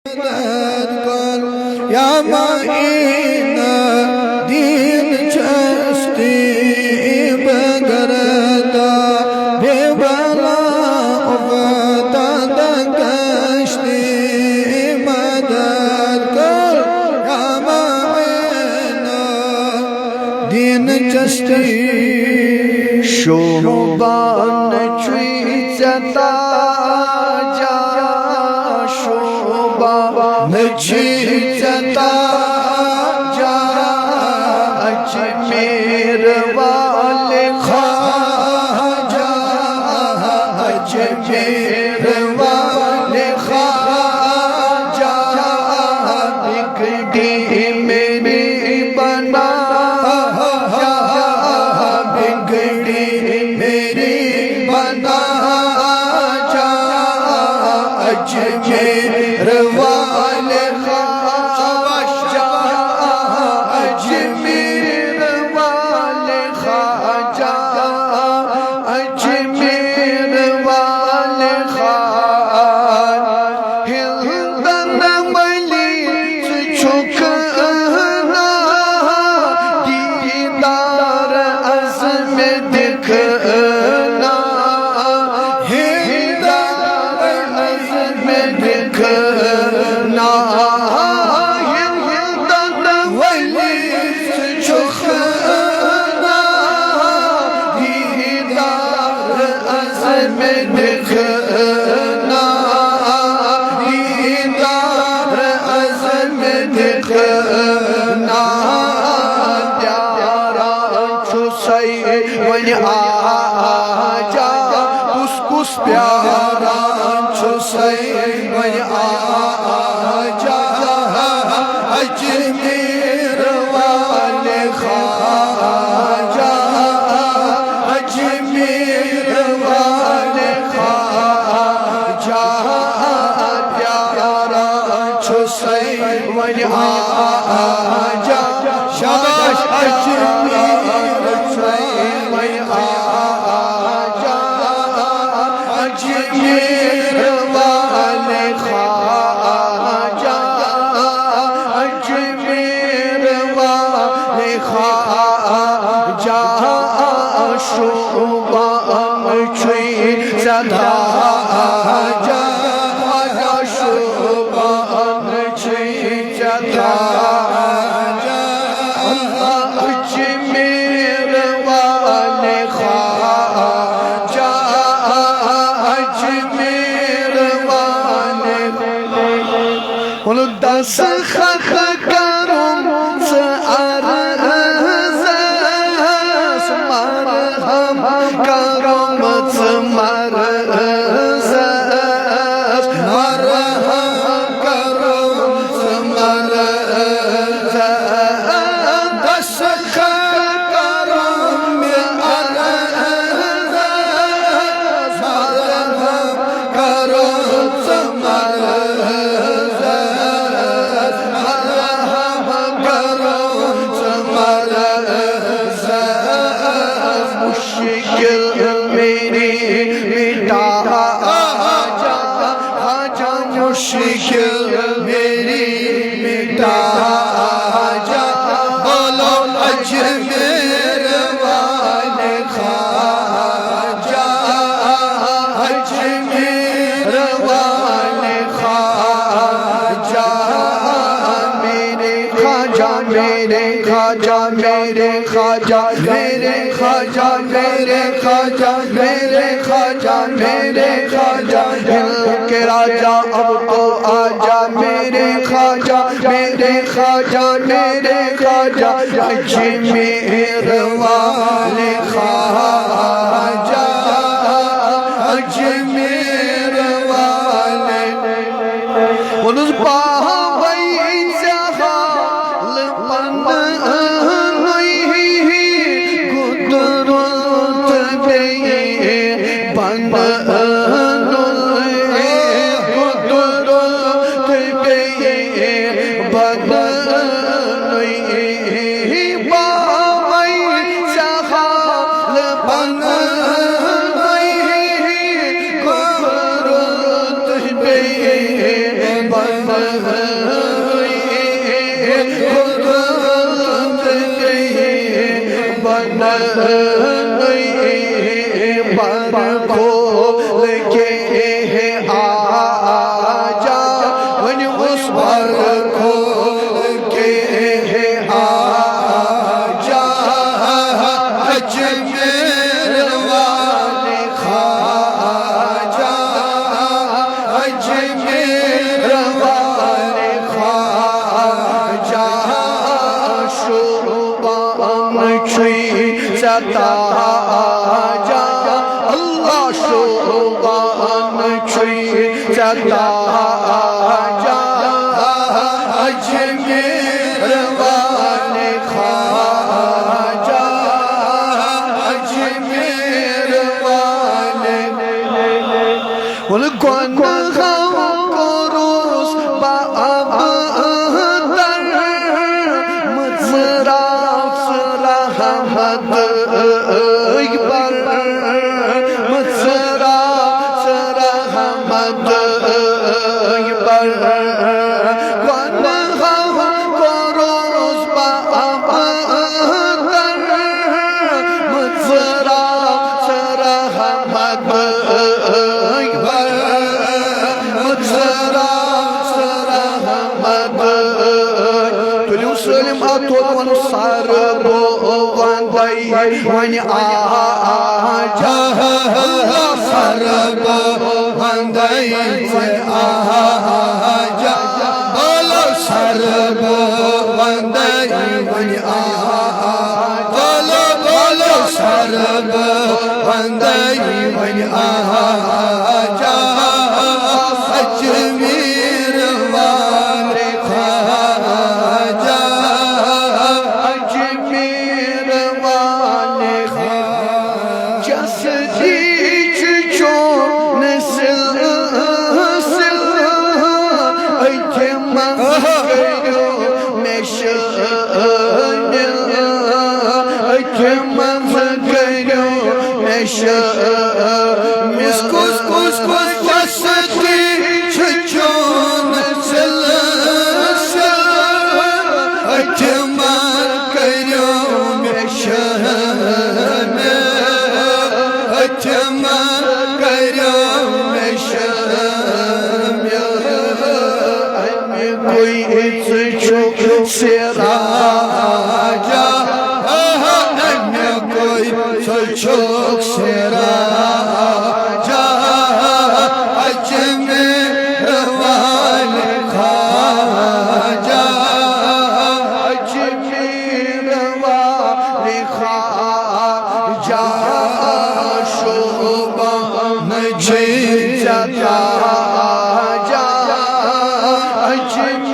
مدد کر یا معین دین چستی بگردا بے بلا افتاد کشتی مدد کر یا معین دین چستی شوبان چوی زتا جا شوبان چوی زتا جا اجمیر والے خواجہ اجمیر والے خواجہ بگڑی میری بنا بگڑی میری بنا جا اجمیر والے خواجہ اجمیر والے خواجہ اجمیر والے خواجہ ہندن ملی چھکنا دیدار عزم دکھنا دیدار عزم دکھنا ہندن ملی چھکنا دیدار عزم دکھنا دیدار عزم دکھنا پیارا چھوسائی ونی آجا کس کس پیارا چھوسائی ونی آجا اجمیر والے خواجہ اجمیر والے خواجہ پیارا چھوسائی ونی آجا شاباش اجمیر ونی آجا اجمیر والے خواجہ اجمیر والے خواجہ شوبان چوی زتا جا شوبان چوی زتا جا اجمیر والے خواجہ اجمیر والے خواجہ دس خخ کرم سے عرض مرحم کرم سے مرض مرحم کرم سے مرض دس خخ کرم عرض مرحم کرم سے مرض مشکل میری مٹا جا جا مشکل میری مٹا جا بولو اجمیر والے خواجہ اجمیر والے خواجہ میرے خواجہ میرے خواجہ میرے خواجہ میرے خواجہ میرے خواجہ میرے خواجہ میرے خواجہ دل کے راجہ اب تو آجا میرے خواجہ میرے خواجہ میرے خواجہ اجمیر والے خواجہ اجمیر والے انس پاہوئی زہال پنہنوئی قدرت بے پنہنوئی قدرت بے پنہنوئی پاہوئی زہال پنہنوئی قدرت بے پنہنوئی Allah şoban çöy zataca Acemir vali khaca Acemir vali Ol kona korus ba'abdar Mızraf sırahmat ikbar Mızraf sırahmat ikbar Kona korus ba'abdar Mızraf sırahmat ikbar Söylem atot vanu sarbo vanday vani aja Allah sarbo vanday vani aja Allah sarbo vanday vani aja Allah sarbo vanday vani aja Acemir vali khaja Acemir vali khaja Jasdi çok nesil Aytemam gayru meşane Aytemam gayru meşane Kus kus kus jasdi çok nesil Aytemam gayru meşane Aytemam gayru meşane Koy çok seraca Anne koy çok seraca Acemir vali khaca Acemir vali khaca Şoban çiğ zataca Acemir